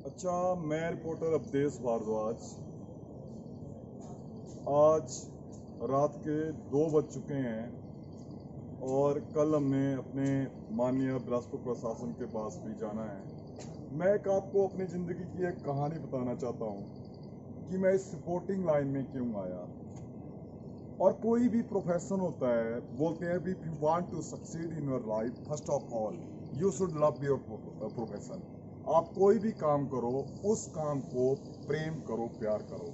अच्छा, मैं रिपोर्टर अवधेश भारद्वाज। आज रात के 2 बज चुके हैं और कल हमने अपने माननीय बिलासपुर प्रशासन के पास भी जाना है। मैं एक आपको अपनी ज़िंदगी की एक कहानी बताना चाहता हूँ कि मैं इस रिपोर्टिंग लाइन में क्यों आया। और कोई भी प्रोफेशन होता है, बोलते हैं if you want to succeed in your life first of all you should love your profession. आप कोई भी काम करो, उस काम को प्रेम करो, प्यार करो।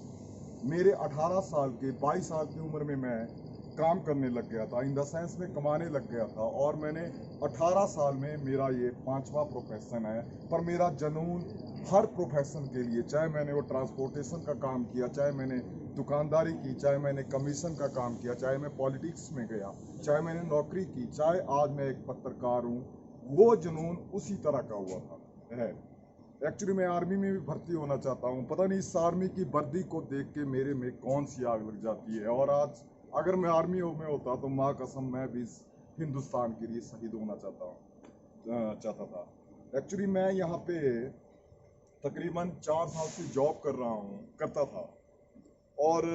मेरे 18 साल के 22 साल की उम्र में मैं काम करने लग गया था, इन द सेंस में कमाने लग गया था। और मैंने 18 साल में मेरा ये 5वां प्रोफेशन है। पर मेरा जुनून हर प्रोफेशन के लिए, चाहे मैंने वो ट्रांसपोर्टेशन का काम किया, चाहे मैंने दुकानदारी की, चाहे मैंने कमीशन का काम किया, चाहे मैं पॉलिटिक्स में गया, चाहे मैंने नौकरी की, चाहे आज मैं एक पत्रकार हूँ, वो जुनून उसी तरह का हुआ था है। एक्चुअली मैं आर्मी में भी भर्ती होना चाहता हूँ। पता नहीं इस आर्मी की वर्दी को देख के मेरे में कौन सी आग लग जाती है। और आज अगर मैं आर्मी में होता तो माँ कसम मैं भी इस हिंदुस्तान के लिए शहीद होना चाहता था। एक्चुअली मैं यहाँ पे तकरीबन 4 साल से जॉब करता था। और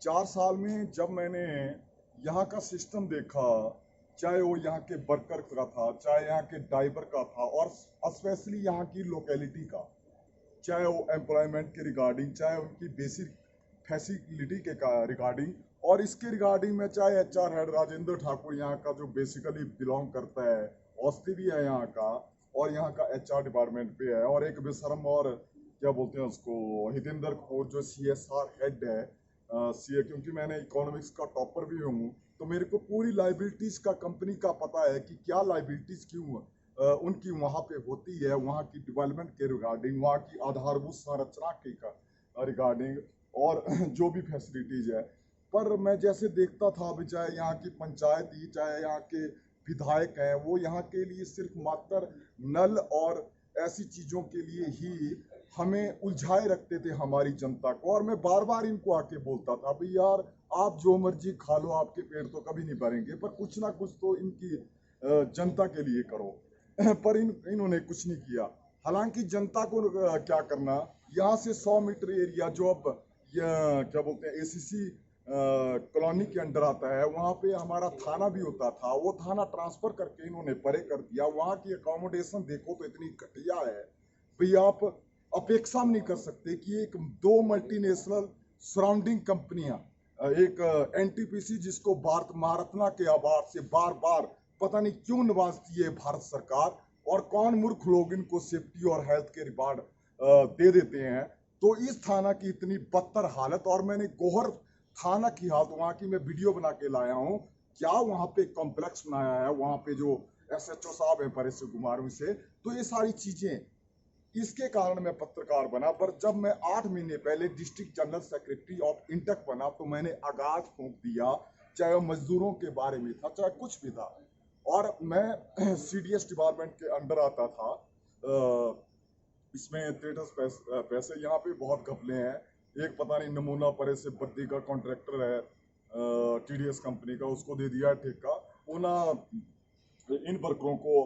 4 साल में जब मैंने यहाँ का सिस्टम देखा, चाहे वो यहाँ के वर्कर का था, चाहे यहाँ के ड्राइवर का था, और स्पेशली यहाँ की लोकेलिटी का, चाहे वो एम्प्लॉयमेंट के रिगार्डिंग, चाहे उनकी बेसिक फैसिलिटी के रिगार्डिंग, और इसके रिगार्डिंग में चाहे एचआर हेड राजेंद्र ठाकुर यहाँ का जो बेसिकली बिलोंग करता है, औस्ती भी है यहाँ का, और यहाँ का एचआर डिपार्टमेंट पे है, और एक बेशरम और क्या बोलते हैं उसको, हितेंद्र कपूर जो सीएसआर हेड है, सीए, क्योंकि मैंने इकोनॉमिक्स का टॉपर भी हूँ तो मेरे को पूरी लाइबिलिटीज का कंपनी का पता है कि क्या लाइबिलिटीज क्यों उनकी वहाँ पे होती है, वहाँ की डेवलपमेंट के रिगार्डिंग, वहाँ की आधारभूत संरचना के रिगार्डिंग, और जो भी फैसिलिटीज है। पर मैं जैसे देखता था अभी, चाहे यहाँ की पंचायत ही, चाहे यहाँ के विधायक हैं, वो यहाँ के लिए सिर्फ मात्र नल और ऐसी चीज़ों के लिए ही हमें उलझाए रखते थे, हमारी जनता को। और मैं बार बार इनको आके बोलता था भाई यार, आप जो मर्जी खा लो, आपके पेट तो कभी नहीं भरेंगे, पर कुछ ना कुछ तो इनकी जनता के लिए करो। पर इन्होंने कुछ नहीं किया। हालांकि जनता को क्या करना, यहाँ से 100 मीटर एरिया जो अब क्या बोलते हैं एसीसी कॉलोनी के अंडर आता है, वहाँ पे हमारा थाना भी होता था, वो थाना ट्रांसफर करके इन्होंने परे कर दिया। वहाँ की अकोमोडेशन देखो तो इतनी घटिया है भाई, आप अपेक्षा नहीं कर सकते कि एक 2 मल्टीनेशनल सराउंडिंग कंपनियां, एक एनटीपीसी जिसको भारत महारत्ना के अवार्ड से बार बार पता नहीं क्यों नवाजती है भारत सरकार, और कौन मूर्ख लोग इनको सेफ्टी और हेल्थ के रिवार्ड दे देते हैं। तो इस थाना की इतनी बदतर हालत, और मैंने गोहर थाना की हालत वहां की मैं वीडियो बना के लाया हूँ। क्या वहां पे कॉम्प्लेक्स बनाया है, वहां पे जो एसएचओ साहब है परेश कुमार से, तो ये सारी चीजें, इसके कारण मैं पत्रकार बना। पर जब मैं 8 महीने पहले district general secretary of INTUC बना तो मैंने आगाज फूंक दिया, चाहे वो मजदूरों के बारे में था, चाहे कुछ भी था। और मैं सीडीएस डिपार्टमेंट के अंडर आता था। इसमें स्टेटस पैसे यहाँ पे बहुत घपले हैं। एक पता नहीं नमूना परे से बद्दी का कॉन्ट्रैक्टर है टीडीएस कंपनी का, उसको दे दिया ठेका। वो ना इन वर्करों को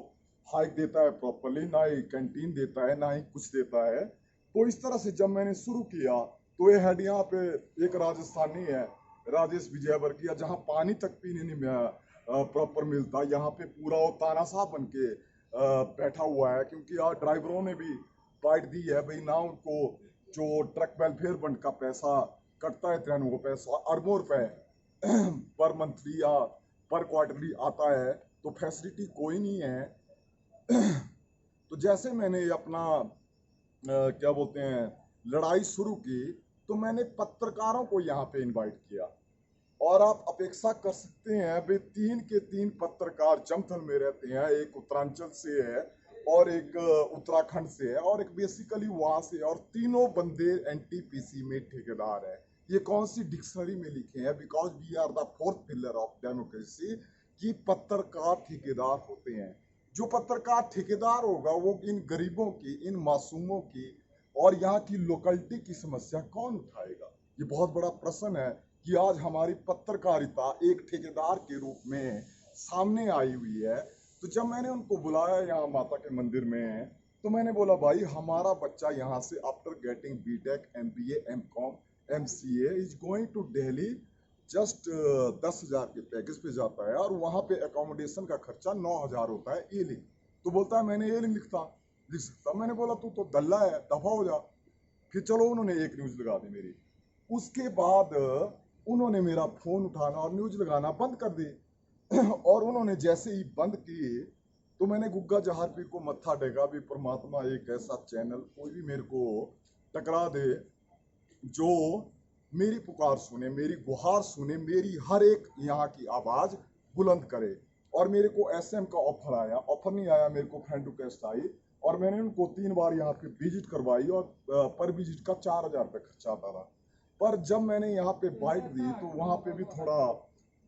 हाइक देता है प्रॉपरली, ना ही कैंटीन देता है, ना ही कुछ देता है। तो इस तरह से जब मैंने शुरू किया तो ये हेड यहाँ पे एक राजस्थानी है, राजेश विजयवर्गीय, जहाँ पानी तक पीने नहीं प्रॉपर मिलता, यहाँ पे पूरा वो तानाशाह बन के बैठा हुआ है। क्योंकि यार ड्राइवरों ने भी बाइट दी है भाई, ना उनको जो ट्रक वेलफेयर फंड का पैसा कटता है, 93 पैसा अरबों रुपए पर मंथली या पर क्वार्टरली आता है, तो फैसिलिटी कोई नहीं है। तो जैसे मैंने अपना क्या बोलते हैं लड़ाई शुरू की, तो मैंने पत्रकारों को यहाँ पे इनवाइट किया। और आप अपेक्षा कर सकते हैं भाई, 3 के 3 पत्रकार जमथल में रहते हैं। एक उत्तरांचल से है, और एक उत्तराखंड से है, और एक बेसिकली वहां से, और तीनों बंदे एनटीपीसी में ठेकेदार है। ये कौन सी डिक्शनरी में लिखे हैं? Because we are the 4th pillar of democracy, कि पत्रकार ठेकेदार होते हैं। जो पत्रकार ठेकेदार होगा वो इन गरीबों की, इन मासूमों की, और यहाँ की लोकलिटी की समस्या कौन उठाएगा? ये बहुत बड़ा प्रश्न है कि आज हमारी पत्रकारिता एक ठेकेदार के रूप में सामने आई हुई है। तो जब मैंने उनको बुलाया यहाँ माता के मंदिर में, तो मैंने बोला भाई हमारा बच्चा यहाँ से after getting BTech MBA MCom MCA is going to Delhi just 10,000 के पैकेज पे जाता है और वहाँ पे अकोमोडेशन का खर्चा 9,000 होता है ये लिख। तो बोलता है मैंने ये लिख सकता। मैंने बोला तू तो दल्ला है, दफा हो जा। फिर चलो उन्होंने एक न्यूज लगा दी मेरी। उसके बाद उन्होंने मेरा फोन उठाना और न्यूज लगाना बंद कर दी। और उन्होंने जैसे ही बंद किए तो मैंने गुग्गा जहारपी को मत्था टेका भी परमात्मा एक ऐसा चैनल कोई भी मेरे को टकरा दे जो मेरी पुकार सुने, मेरी गुहार सुने, मेरी हर एक यहाँ की आवाज बुलंद करे। और मेरे को एसएम का ऑफर आया, ऑफर नहीं आया मेरे को फ्रेंड रिक्वेस्ट आई और मैंने उनको 3 बार यहाँ पे विजिट करवाई और पर विजिट का 4,000 रुपये खर्चा आता था। पर जब मैंने यहाँ पे बाइट दी तो वहाँ पे भी थोड़ा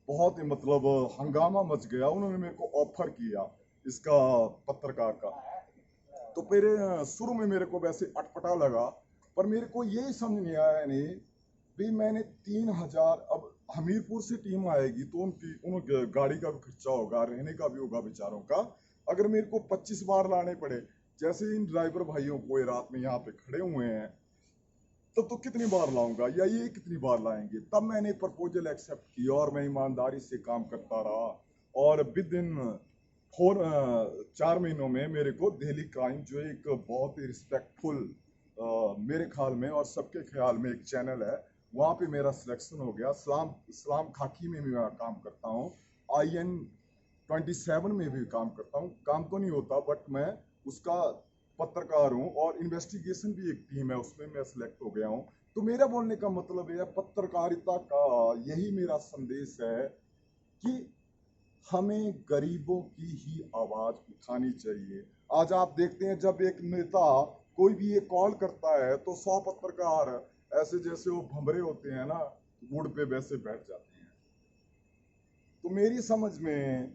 बहुत ही मतलब हंगामा मच गया। उन्होंने मेरे को ऑफर किया इसका पत्रकार का। तो फिर शुरू में मेरे को वैसे अटपटा लगा पर मेरे को यही समझ नहीं आया नहीं भी मैंने 3,000 अब हमीरपुर से टीम आएगी तो उनकी गाड़ी का भी खर्चा होगा, रहने का भी होगा बेचारों का। अगर मेरे को 25 बार लाने पड़े जैसे इन ड्राइवर भाइयों को ये रात में यहाँ पे खड़े हुए हैं तो कितनी बार लाऊंगा या ये कितनी बार लाएंगे। तब मैंने प्रपोजल एक्सेप्ट किया और मैं ईमानदारी से काम करता रहा और विद इन 4 महीनों में मेरे को दिल्ली क्राइम जो एक बहुत ही रिस्पेक्टफुल मेरे ख्याल में और सबके ख्याल में एक चैनल है वहाँ पे मेरा सिलेक्शन हो गया। इस्लाम खाकी में भी मैं काम करता हूँ, IN27 में भी काम करता हूँ। काम तो नहीं होता बट मैं उसका पत्रकार हूँ और इन्वेस्टिगेशन भी एक टीम है उसमें मैं सिलेक्ट हो गया हूँ। तो मेरा बोलने का मतलब है पत्रकारिता का यही मेरा संदेश है कि हमें गरीबों की ही आवाज उठानी चाहिए। आज आप देखते हैं जब एक नेता कोई भी ये कॉल करता है तो 100 पत्रकार ऐसे जैसे वो भंवरे होते हैं ना गुड़ पे वैसे बैठ जाते हैं। तो मेरी समझ में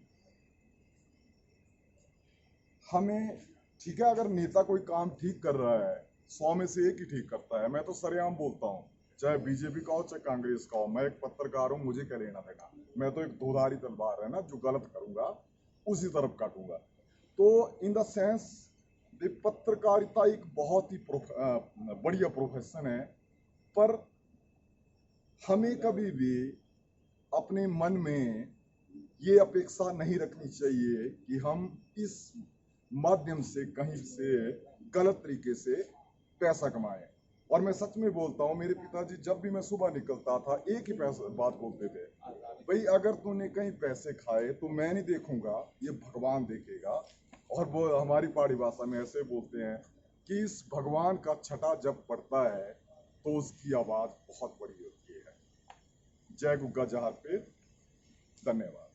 हमें ठीक है अगर नेता कोई काम ठीक कर रहा है 100 में से एक ही ठीक करता है। मैं तो सरेआम बोलता हूँ चाहे बीजेपी का हो चाहे कांग्रेस का हो, मैं एक पत्रकार हूँ, मुझे क्या लेना देना। मैं तो एक दोधारी तलवार है ना, जो गलत करूंगा उसी तरफ काटूंगा। तो इन द सेंस पत्रकारिता एक बहुत ही बढ़िया प्रोफेशन है पर हमें कभी भी अपने मन में ये अपेक्षा नहीं रखनी चाहिए कि हम इस माध्यम से कहीं से गलत तरीके से पैसा कमाएं। और मैं सच में बोलता हूँ मेरे पिताजी जब भी मैं सुबह निकलता था एक ही बात बोलते थे, भाई अगर तूने कहीं पैसे खाए तो मैं नहीं देखूंगा, ये भगवान देखेगा। और वो हमारी पहाड़ी भाषा में ऐसे बोलते हैं कि इस भगवान का छटा जब पड़ता है तो उसकी आवाज बहुत बड़ी होती है। जय गुग्गा जहार पे, धन्यवाद।